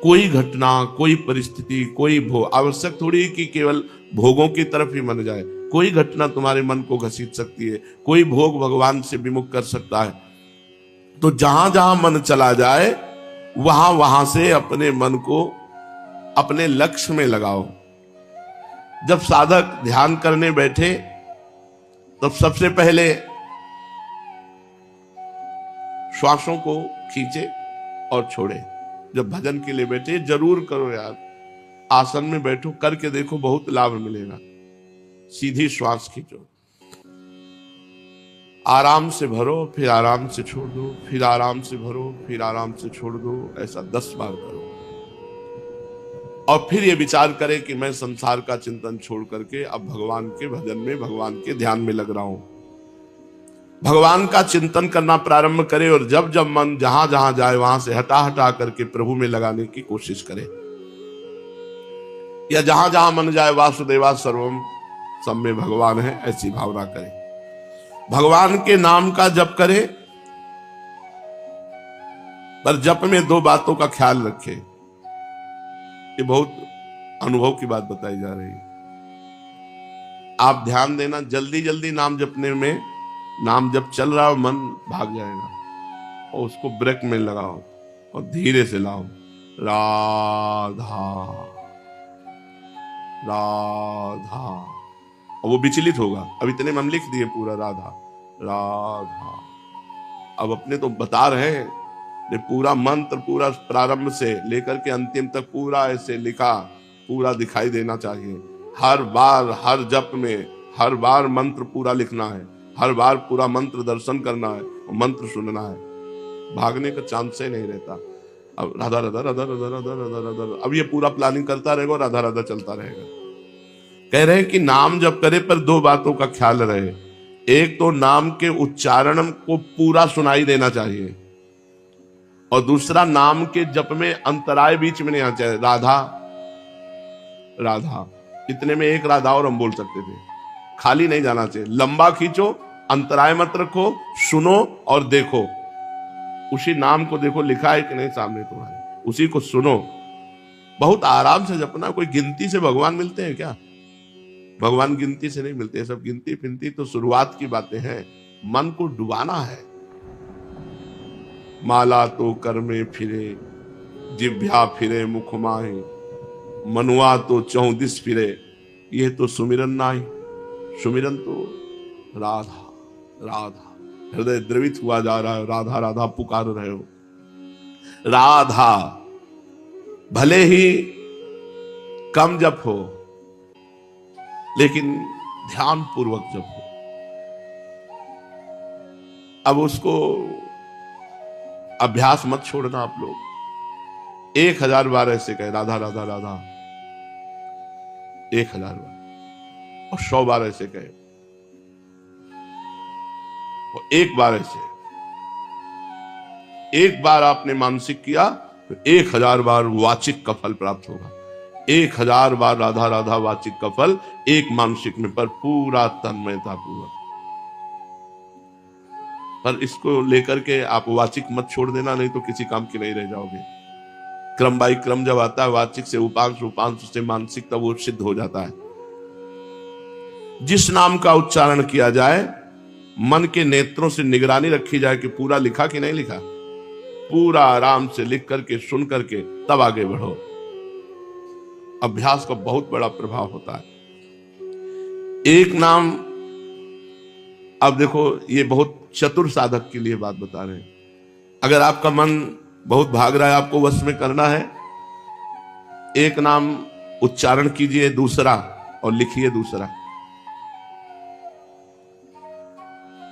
कोई घटना, कोई परिस्थिति, कोई भोग, आवश्यक थोड़ी कि केवल भोगों की तरफ ही मन जाए। कोई घटना तुम्हारे मन को घसीट सकती है, कोई भोग भगवान से विमुख कर सकता है। तो जहां जहां मन चला जाए वहां वहां से अपने मन को अपने लक्ष्य में लगाओ। जब साधक ध्यान करने बैठे तब सबसे पहले श्वासों को खींचे और छोड़े। जब भजन के लिए बैठे जरूर करो यार, आसन में बैठो, करके देखो, बहुत लाभ मिलेगा। सीधी श्वास खींचो, आराम से भरो, फिर आराम से छोड़ दो, फिर आराम से भरो, फिर आराम से छोड़ दो। ऐसा 10 बार करो और फिर ये विचार करें कि मैं संसार का चिंतन छोड़ करके अब भगवान के भजन में, भगवान के ध्यान में लग रहा हूं। भगवान का चिंतन करना प्रारंभ करे और जब जब मन जहां जहां जाए वहां से हटा हटा करके प्रभु में लगाने की कोशिश करे, या जहां जहां मन जाए वासुदेवा सर्वम, सब में भगवान है, ऐसी भावना करे। भगवान के नाम का जप करे, पर जप में 2 बातों का ख्याल रखे। ये बहुत अनुभव की बात बताई जा रही है। आप ध्यान देना, जल्दी जल्दी नाम जपने में, नाम जब चल रहा हो मन भाग जाएगा, और उसको ब्रेक में लगाओ और धीरे से लाओ। राधा राधा, और वो विचलित होगा। अब इतने में हम लिख दिए पूरा राधा राधा। अब अपने तो बता रहे हैं, पूरा मंत्र पूरा प्रारंभ से लेकर के अंतिम तक पूरा ऐसे लिखा, पूरा दिखाई देना चाहिए। हर बार हर जप में हर बार मंत्र पूरा लिखना है, हर बार पूरा मंत्र दर्शन करना है और मंत्र सुनना है। भागने का चांस ही नहीं रहता। अब राधा राधा राधा राधा राधा राधा राधा, अब ये पूरा प्लानिंग करता रहेगा, राधा राधा चलता रहेगा। कह रहे हैं कि नाम जप करे पर 2 बातों का ख्याल रहे। एक तो नाम के उच्चारण को पूरा सुनाई देना चाहिए, और दूसरा नाम के जप में अंतराय बीच में नहीं आना चाहिए। राधा राधा, इतने में एक राधा और हम बोल सकते थे। खाली नहीं जाना चाहिए, लंबा खींचो, अंतराय मत रखो, सुनो और देखो। उसी नाम को देखो लिखा है कि नहीं सामने तुम्हारे, उसी को सुनो। बहुत आराम से जपना। कोई गिनती से भगवान मिलते हैं क्या? भगवान गिनती से नहीं मिलते। सब गिनती फिनती तो शुरुआत की बातें हैं। मन को डुबाना है। माला तो कर में फिरे, जिभ्या फिरे मुख माही, मनुआ तो 34 फिरे, ये तो सुमिरन नाही। सुमिरन तो राधा राधा, हृदय द्रवित हुआ जा रहा है, राधा राधा पुकार रहे हो। राधा भले ही कम जप हो, लेकिन ध्यान पूर्वक जप हो। अब उसको अभ्यास मत छोड़ना आप लोग। 1000 बार ऐसे कहे राधा राधा राधा, 1000 बार, और 100 बार ऐसे कहे, और 1 बार ऐसे। 1 बार आपने मानसिक किया तो 1000 बार वाचिक का फल प्राप्त होगा। 1000 बार राधा राधा वाचिक का फल, 1 मानसिक में, पर पूरा तन्मयता पूर्वक। पर इसको लेकर के आप वाचिक मत छोड़ देना, नहीं तो किसी काम की नहीं रह जाओगे। क्रम बाई क्रम जब आता है, वाचिक से उपांश, उपांश से मानसिक, तब वो सिद्ध हो जाता है। जिस नाम का उच्चारण किया जाए, मन के नेत्रों से निगरानी रखी जाए कि पूरा लिखा कि नहीं लिखा। पूरा आराम से लिख करके, सुन करके तब आगे बढ़ो। अभ्यास का बहुत बड़ा प्रभाव होता है। एक नाम, अब देखो ये बहुत चतुर साधक के लिए बात बता रहे हैं। अगर आपका मन बहुत भाग रहा है, आपको वश में करना है, एक नाम उच्चारण कीजिए दूसरा और लिखिए दूसरा।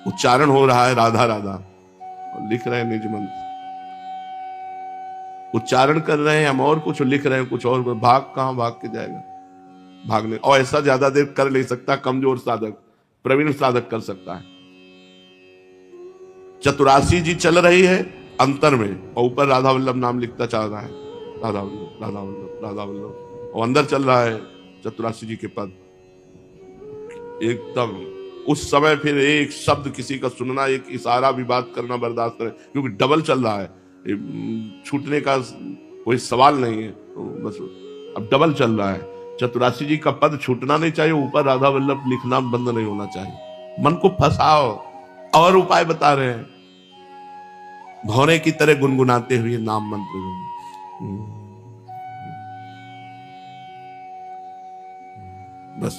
उच्चारण हो रहा है राधा राधा और लिख रहे हैं निज मंत्र। उच्चारण कर रहे हैं हम और कुछ लिख रहे हैं कुछ और, भाग कहां भाग के जाएगा, भागने और ऐसा ज्यादा देर कर नहीं सकता। कमजोर साधक, प्रवीण साधक कर सकता है। चतुरासी जी चल रही है अंतर में और ऊपर राधा वल्लभ नाम लिखता चल रहा है, राधा वल्लभ राधा वल्लभ राधा वल्लभ, और अंदर चल रहा है चतुरासी जी के पद एकदम। उस समय फिर एक शब्द किसी का सुनना, एक इशारा भी बात करना बर्दाश्त करें, क्योंकि डबल चल रहा है, छूटने का कोई सवाल नहीं है, तो बस अब डबल चल रहा है। चतुरासी जी का पद छूटना नहीं चाहिए, ऊपर राधा वल्लभ लिखना बंद नहीं होना चाहिए। मन को फंसाओ, और उपाय बता रहे हैं, भौरे की तरह गुनगुनाते हुए नाम मंत्र, बस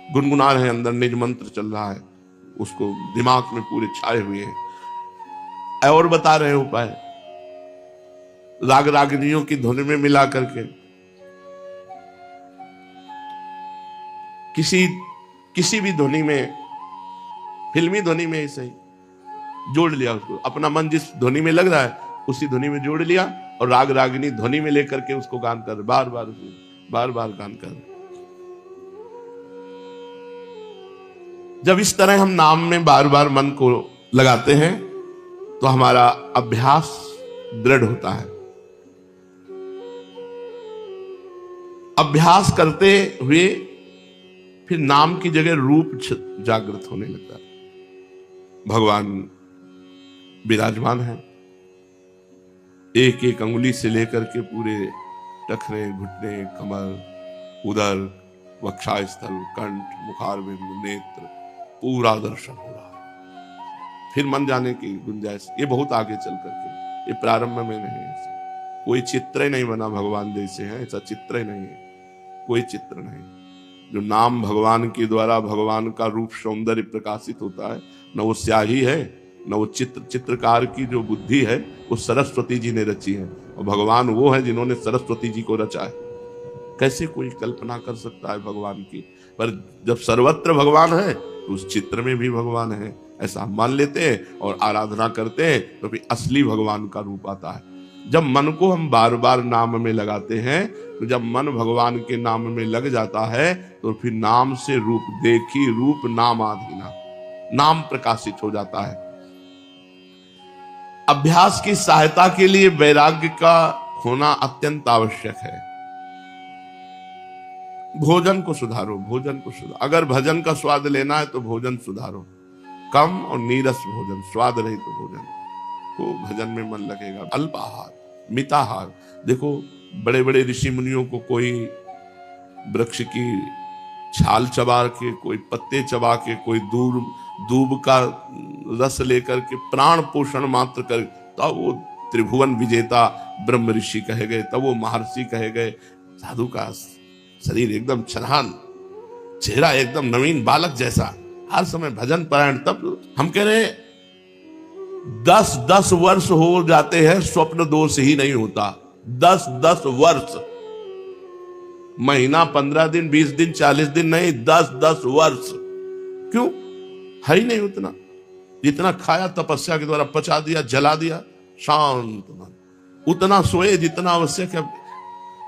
गुनगुना रहे हैं, अंदर निज मंत्र चल रहा है, उसको दिमाग में पूरे छाए हुए हैं। और बता रहे हैं उपाय, राग रागिनियों की धुन में मिला करके किसी भी ध्वनि में, फिल्मी ध्वनि में ही सही, जोड़ लिया उसको, अपना मन जिस ध्वनि में लग रहा है उसी ध्वनि में जोड़ लिया, और राग रागिनी ध्वनि में लेकर के उसको गान कर, बार बार गान कर। जब इस तरह हम नाम में बार बार मन को लगाते हैं तो हमारा अभ्यास दृढ़ होता है। अभ्यास करते हुए फिर नाम की जगह रूप जागृत होने लगता है। भगवान विराजमान है, एक एक अंगुली से लेकर के पूरे टखने, घुटने, कमर, उदर, वक्षास्थल, कंठ, मुखारबिंद, नेत्र, पूरा दर्शन हो रहा है। फिर मन जाने की गुंजाइश, ये बहुत आगे चल करके, ये प्रारंभ में नहीं है। कोई चित्र ही नहीं बना भगवान जैसे है, ऐसा चित्र ही नहीं है, कोई चित्र नहीं। जो नाम भगवान के द्वारा भगवान का रूप सौंदर्य प्रकाशित होता है, न वो स्याही है, न वो चित्रकार की जो बुद्धि है वो सरस्वती जी ने रची है, और भगवान वो है जिन्होंने सरस्वती जी को रचा है। कैसे कोई कल्पना कर सकता है भगवान की? पर जब सर्वत्र भगवान है तो उस चित्र में भी भगवान है, ऐसा हम मान लेते हैं और आराधना करते हैं, तो फिर असली भगवान का रूप आता है। जब मन को हम बार बार नाम में लगाते हैं, तो जब मन भगवान के नाम में लग जाता है तो फिर नाम से रूप देखी, रूप नाम आधीना, नाम प्रकाशित हो जाता है। अभ्यास की सहायता के लिए वैराग्य का होना अत्यंत आवश्यक है। भोजन को सुधारो, भोजन को सुधारो। अगर भजन का स्वाद लेना है तो भोजन सुधारो, कम और नीरस भोजन, स्वाद रहित तो भोजन को भजन में मन लगेगा। अल्पाहार, मिताहार। देखो बड़े बड़े ऋषि मुनियों को कोई वृक्ष की छाल चबा के, कोई पत्ते चबा के, कोई दूब का रस लेकर के प्राण पोषण मात्र कर, तब वो त्रिभुवन विजेता ब्रह्म ऋषि कहे गए, तब वो महर्षि कहे गए। साधु का शरीर एकदम छलहान, चेहरा एकदम नवीन बालक जैसा, हर समय भजन परायण। तब हम कह रहे 10-10 वर्ष हो जाते हैं, स्वप्न दोष ही नहीं होता। 10-10 वर्ष, महीना, 15 दिन, 20 दिन, 40 दिन नहीं, 10-10 वर्ष। क्यों? है ही नहीं उतना, जितना खाया तपस्या के द्वारा पचा दिया, जला दिया, शांत मन। उतना सोए जितना आवश्यक है।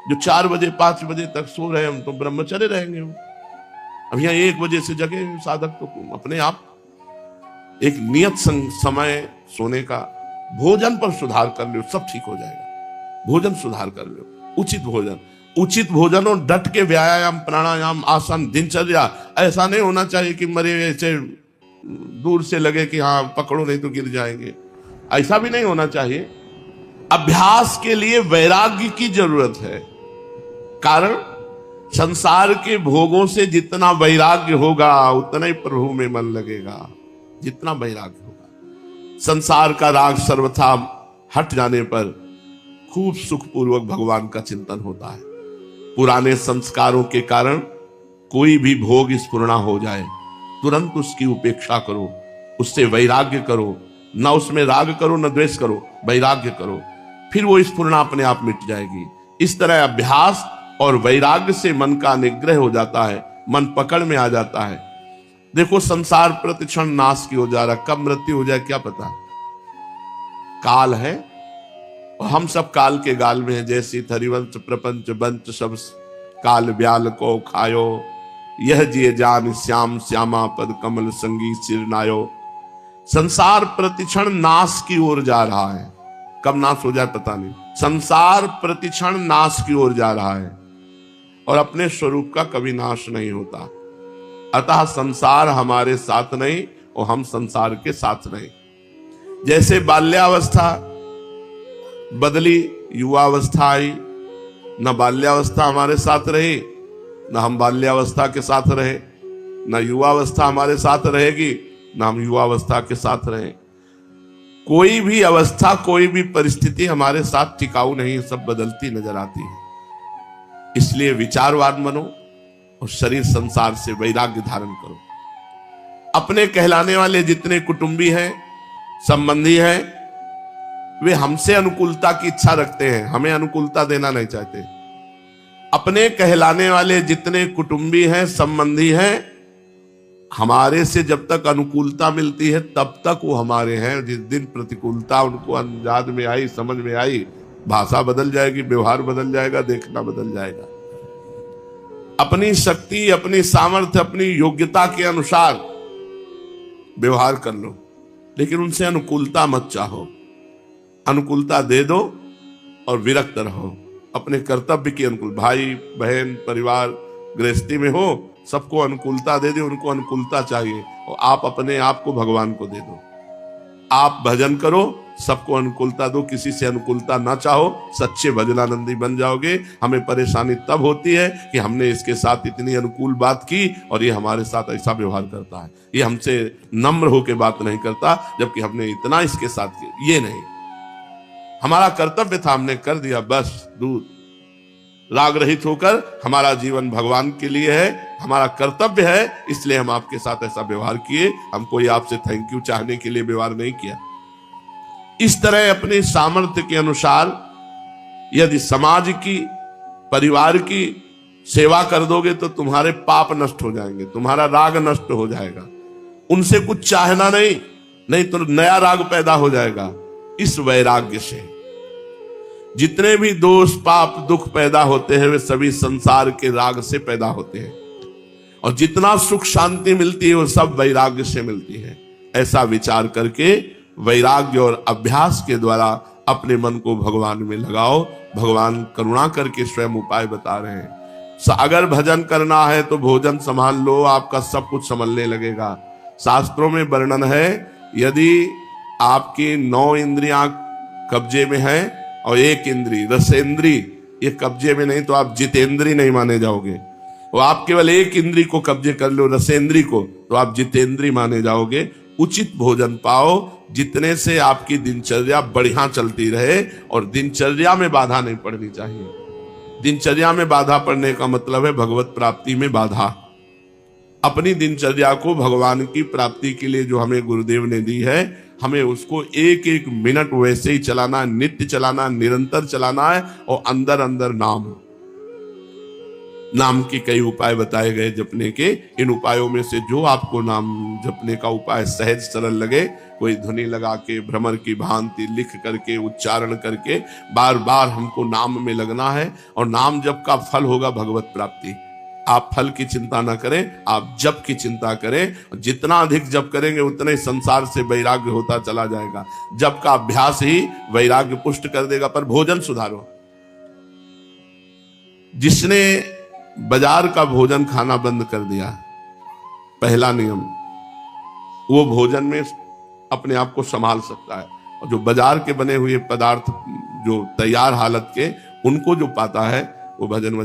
जो 4 बजे 5 बजे तक सो रहे हम तो ब्रह्मचर्य रहेंगे। अब यहाँ 1 बजे से जगे साधक तो अपने आप एक नियत समय सोने का, भोजन पर सुधार कर लो, सब ठीक हो जाएगा। भोजन सुधार कर लो, उचित भोजन, उचित भोजन और डट के व्यायाम, प्राणायाम, आसन, दिनचर्या। ऐसा नहीं होना चाहिए कि मरे ऐसे दूर से लगे कि हाँ पकड़ो नहीं तो गिर जाएंगे, ऐसा भी नहीं होना चाहिए। अभ्यास के लिए वैराग्य की जरूरत है। कारण संसार के भोगों से जितना वैराग्य होगा उतना ही प्रभु में मन लगेगा। जितना वैराग्य होगा, संसार का राग सर्वथा हट जाने पर खूब सुखपूर्वक भगवान का चिंतन होता है। पुराने संस्कारों के कारण कोई भी भोग स्फुरना हो जाए, तुरंत उसकी उपेक्षा करो, उससे वैराग्य करो। न उसमें राग करो, न द्वेष करो, वैराग्य करो, फिर वो स्फुरना अपने आप मिट जाएगी। इस तरह अभ्यास और वैराग्य से मन का निग्रह हो जाता है, मन पकड़ में आ जाता है। देखो संसार प्रतिक्षण नाश की हो जा रहा, कब मृत्यु हो जाए क्या पता। काल है, और हम सब काल के गाल में हैं, जैसी हरिवंश प्रपंच बंच सब काल ब्याल को खायो, यह जिए जान श्याम श्यामा पद कमल संगीत सिरनायो। संसार प्रतिक्षण नाश की ओर जा रहा है, कब नाश हो जाए पता नहीं। संसार प्रतिक्षण नाश की ओर जा रहा है और अपने स्वरूप का कभी नाश नहीं होता। अतः संसार हमारे साथ नहीं और हम संसार के साथ नहीं। जैसे बाल्यावस्था बदली, युवावस्था आई, न बाल्यावस्था हमारे साथ रही, न हम बाल्यावस्था के साथ रहे, न युवावस्था हमारे साथ रहेगी, न हम युवावस्था के साथ रहे। कोई भी अवस्था, कोई भी परिस्थिति हमारे साथ टिकाऊ नहीं, सब बदलती नजर आती है। इसलिए विचारवान बनो और शरीर संसार से वैराग्य धारण करो। अपने कहलाने वाले जितने कुटुंबी हैं, संबंधी हैं, वे हमसे अनुकूलता की इच्छा रखते हैं, हमें अनुकूलता देना नहीं चाहते। अपने कहलाने वाले जितने कुटुंबी हैं, संबंधी हैं, हमारे से जब तक अनुकूलता मिलती है तब तक वो हमारे हैं। जिस दिन प्रतिकूलता उनको अंदाज में आई, समझ में आई, भाषा बदल जाएगी, व्यवहार बदल जाएगा, देखना बदल जाएगा। अपनी शक्ति, अपनी सामर्थ्य, अपनी योग्यता के अनुसार व्यवहार कर लो, लेकिन उनसे अनुकूलता मत चाहो। अनुकूलता दे दो और विरक्त रहो। अपने कर्तव्य के अनुकूल, भाई बहन परिवार गृहस्थी में हो, सबको अनुकूलता दे दो, उनको अनुकूलता चाहिए और आप अपने आप को भगवान को दे दो। आप भजन करो, सबको अनुकूलता दो, किसी से अनुकूलता ना चाहो, सच्चे भजनानंदी बन जाओगे। हमें परेशानी तब होती है कि हमने इसके साथ इतनी अनुकूल बात की और ये हमारे साथ ऐसा व्यवहार करता है, ये हमसे नम्र होकर बात नहीं करता, जबकि हमने इतना इसके साथ किया। ये नहीं, हमारा कर्तव्य था, हमने कर दिया, बस दूर। राग रहित होकर हमारा जीवन भगवान के लिए है, हमारा कर्तव्य है, इसलिए हम आपके साथ ऐसा व्यवहार किए। हम कोई आपसे थैंक यू चाहने के लिए व्यवहार नहीं किया। इस तरह अपने सामर्थ्य के अनुसार यदि समाज की, परिवार की सेवा कर दोगे तो तुम्हारे पाप नष्ट हो जाएंगे, तुम्हारा राग नष्ट हो जाएगा। उनसे कुछ चाहना नहीं, नहीं तो नया राग पैदा हो जाएगा। इस वैराग्य से जितने भी दोष पाप दुख पैदा होते हैं वे सभी संसार के राग से पैदा होते हैं, और जितना सुख शांति मिलती है वो सब वैराग्य से मिलती है। ऐसा विचार करके वैराग्य और अभ्यास के द्वारा अपने मन को भगवान में लगाओ। भगवान करुणा करके स्वयं उपाय बता रहे हैं। अगर भजन करना है तो भोजन संभाल लो, आपका सब कुछ संभलने लगेगा। शास्त्रों में वर्णन है, यदि आपकी 9 इंद्रियां कब्जे में है और 1 इंद्री रसेंद्री ये कब्जे में नहीं, तो आप जितेंद्री नहीं माने जाओगे। और आप केवल 1 इंद्री को कब्जे कर लो, रसेंद्री को, तो आप जितेंद्री माने जाओगे। उचित भोजन पाओ, जितने से आपकी दिनचर्या बढ़िया चलती रहे, और दिनचर्या में बाधा नहीं पड़नी चाहिए। दिनचर्या में बाधा पड़ने का मतलब है भगवत प्राप्ति में बाधा। अपनी दिनचर्या को भगवान की प्राप्ति के लिए जो हमें गुरुदेव ने दी है, हमें उसको 1-1 मिनट वैसे ही चलाना, नित्य चलाना, निरंतर चलाना है। और अंदर अंदर नाम के कई उपाय बताए गए जपने के। इन उपायों में से जो आपको नाम जपने का उपाय सहज सरल लगे, कोई ध्वनि लगा के, भ्रमर की भांति लिख करके, उच्चारण करके बार बार हमको नाम में लगना है। और नाम जप का फल होगा भगवत प्राप्ति। आप फल की चिंता ना करें, आप जप की चिंता करें। जितना अधिक जप करेंगे उतना ही संसार से वैराग्य होता चला जाएगा। जप का अभ्यास ही वैराग्य पुष्ट कर देगा। पर भोजन सुधारो। जिसने बाजार का भोजन खाना बंद कर दिया, पहला नियम, वो भोजन में अपने आप को संभाल सकता है। और जो बाजार के बने हुए पदार्थ, जो तैयार हालत के, उनको जो पाता है वो भजन